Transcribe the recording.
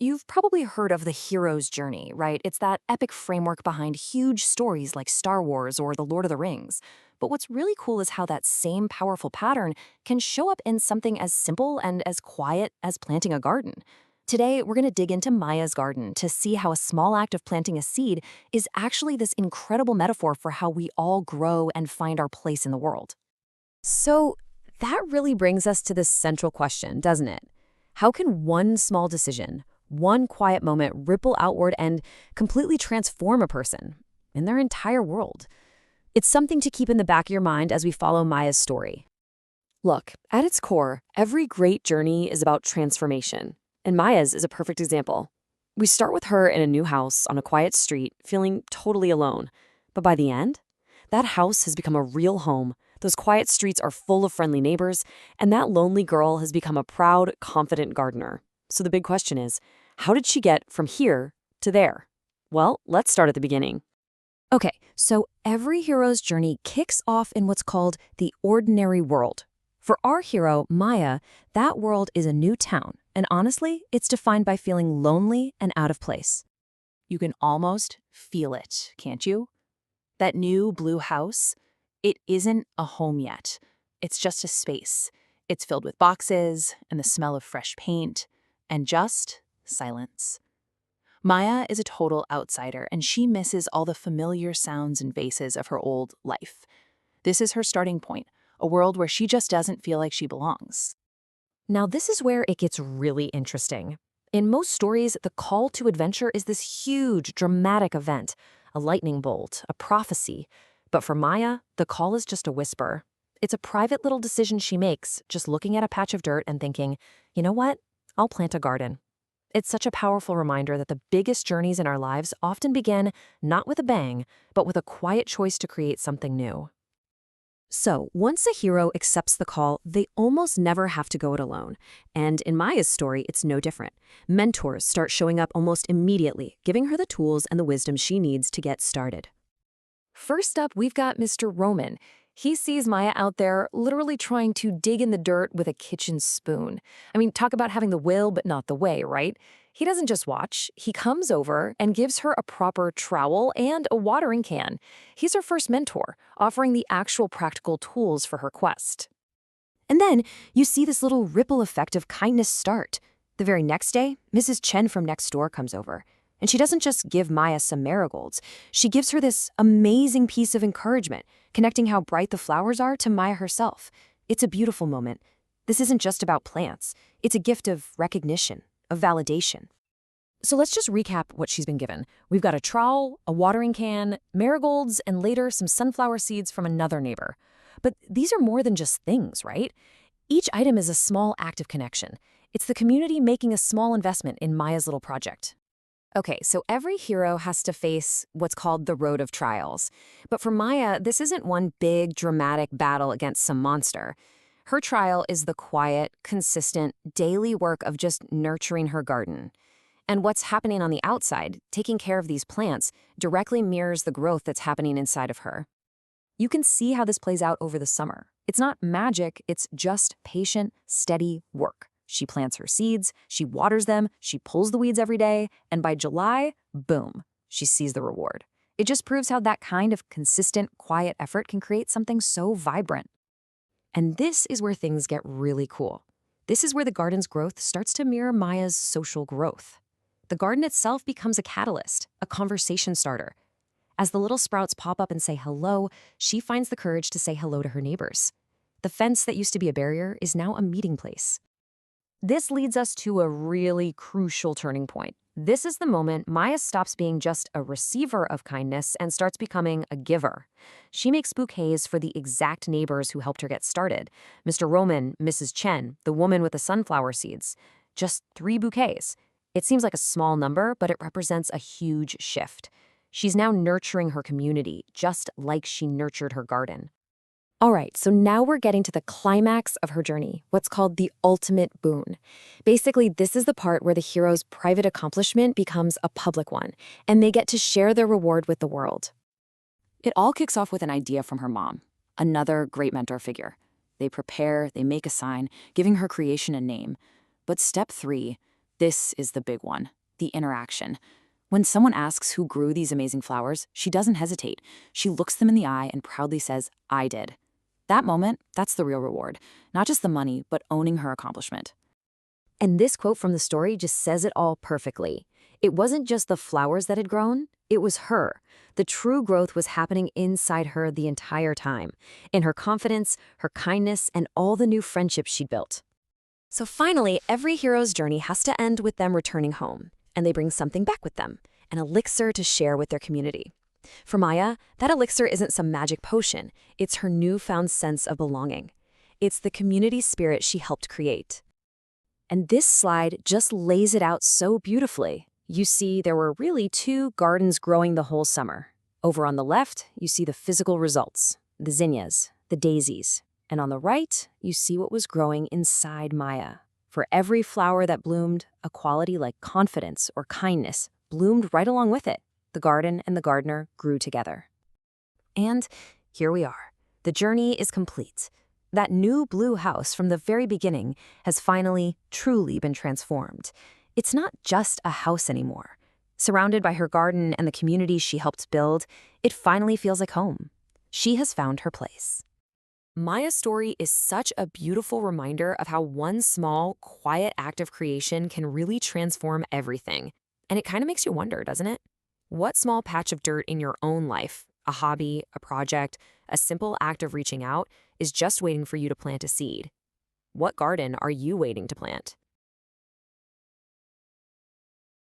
You've probably heard of the hero's journey, right? It's that epic framework behind huge stories like Star Wars or The Lord of the Rings. But what's really cool is how that same powerful pattern can show up in something as simple and as quiet as planting a garden. Today, we're going to dig into Maya's garden to see how a small act of planting a seed is actually this incredible metaphor for how we all grow and find our place in the world. So that really brings us to this central question, doesn't it? How can one small decision, one quiet moment ripple outward and completely transform a person in their entire world? It's something to keep in the back of your mind as we follow Maya's story. Look, at its core, every great journey is about transformation, and Maya's is a perfect example. We start with her in a new house on a quiet street, feeling totally alone. But by the end, that house has become a real home. Those quiet streets are full of friendly neighbors, and that lonely girl has become a proud, confident gardener. So the big question is, how did she get from here to there? Well, let's start at the beginning. Okay, so every hero's journey kicks off in what's called the ordinary world. For our hero, Maya, that world is a new town, and honestly, it's defined by feeling lonely and out of place. You can almost feel it, can't you? That new blue house, it isn't a home yet. It's just a space. It's filled with boxes and the smell of fresh paint and just silence. Maya is a total outsider, and she misses all the familiar sounds and faces of her old life. This is her starting point, a world where she just doesn't feel like she belongs. Now, this is where it gets really interesting. In most stories, the call to adventure is this huge, dramatic event, a lightning bolt, a prophecy. But for Maya, the call is just a whisper. It's a private little decision she makes, just looking at a patch of dirt and thinking, you know what? I'll plant a garden. It's such a powerful reminder that the biggest journeys in our lives often begin not with a bang, but with a quiet choice to create something new. So, once a hero accepts the call, they almost never have to go it alone. And in Maya's story, it's no different. Mentors start showing up almost immediately, giving her the tools and the wisdom she needs to get started. First up, we've got Mr. Roman. He sees Maya out there literally trying to dig in the dirt with a kitchen spoon. I mean, talk about having the will but not the way, right? He doesn't just watch. He comes over and gives her a proper trowel and a watering can. He's her first mentor, offering the actual practical tools for her quest. And then you see this little ripple effect of kindness start. The very next day, Mrs. Chen from next door comes over. And she doesn't just give Maya some marigolds. She gives her this amazing piece of encouragement, connecting how bright the flowers are to Maya herself. It's a beautiful moment. This isn't just about plants. It's a gift of recognition, of validation. So let's just recap what she's been given. We've got a trowel, a watering can, marigolds, and later some sunflower seeds from another neighbor. But these are more than just things, right? Each item is a small act of connection. It's the community making a small investment in Maya's little project. Okay, so every hero has to face what's called the road of trials. But for Maya, this isn't one big, dramatic battle against some monster. Her trial is the quiet, consistent, daily work of just nurturing her garden. And what's happening on the outside, taking care of these plants, directly mirrors the growth that's happening inside of her. You can see how this plays out over the summer. It's not magic, it's just patient, steady work. She plants her seeds, she waters them, she pulls the weeds every day, and by July, boom, she sees the reward. It just proves how that kind of consistent, quiet effort can create something so vibrant. And this is where things get really cool. This is where the garden's growth starts to mirror Maya's social growth. The garden itself becomes a catalyst, a conversation starter. As the little sprouts pop up and say hello, she finds the courage to say hello to her neighbors. The fence that used to be a barrier is now a meeting place. This leads us to a really crucial turning point. This is the moment Maya stops being just a receiver of kindness and starts becoming a giver. She makes bouquets for the exact neighbors who helped her get started. Mr. Roman, Mrs. Chen, the woman with the sunflower seeds. Just 3 bouquets. It seems like a small number, but it represents a huge shift. She's now nurturing her community, just like she nurtured her garden. All right, so now we're getting to the climax of her journey, what's called the ultimate boon. Basically, this is the part where the hero's private accomplishment becomes a public one, and they get to share their reward with the world. It all kicks off with an idea from her mom, another great mentor figure. They prepare, they make a sign, giving her creation a name. But step 3, This is the big one, the interaction. When someone asks who grew these amazing flowers, she doesn't hesitate. She looks them in the eye and proudly says, "I did." That moment, that's the real reward. Not just the money, but owning her accomplishment. And this quote from the story just says it all perfectly. It wasn't just the flowers that had grown, it was her. The true growth was happening inside her the entire time, in her confidence, her kindness, and all the new friendships she'd built. So finally, every hero's journey has to end with them returning home, and they bring something back with them, an elixir to share with their community. For Maya, that elixir isn't some magic potion, it's her newfound sense of belonging. It's the community spirit she helped create. And this slide just lays it out so beautifully. You see, there were really two gardens growing the whole summer. Over on the left, you see the physical results, the zinnias, the daisies. And on the right, you see what was growing inside Maya. For every flower that bloomed, a quality like confidence or kindness bloomed right along with it. The garden and the gardener grew together. And here we are. The journey is complete. That new blue house from the very beginning has finally, truly been transformed. It's not just a house anymore. Surrounded by her garden and the community she helped build, it finally feels like home. She has found her place. Maya's story is such a beautiful reminder of how one small, quiet act of creation can really transform everything. And it kind of makes you wonder, doesn't it? What small patch of dirt in your own life, a hobby, a project, a simple act of reaching out, is just waiting for you to plant a seed? What garden are you waiting to plant?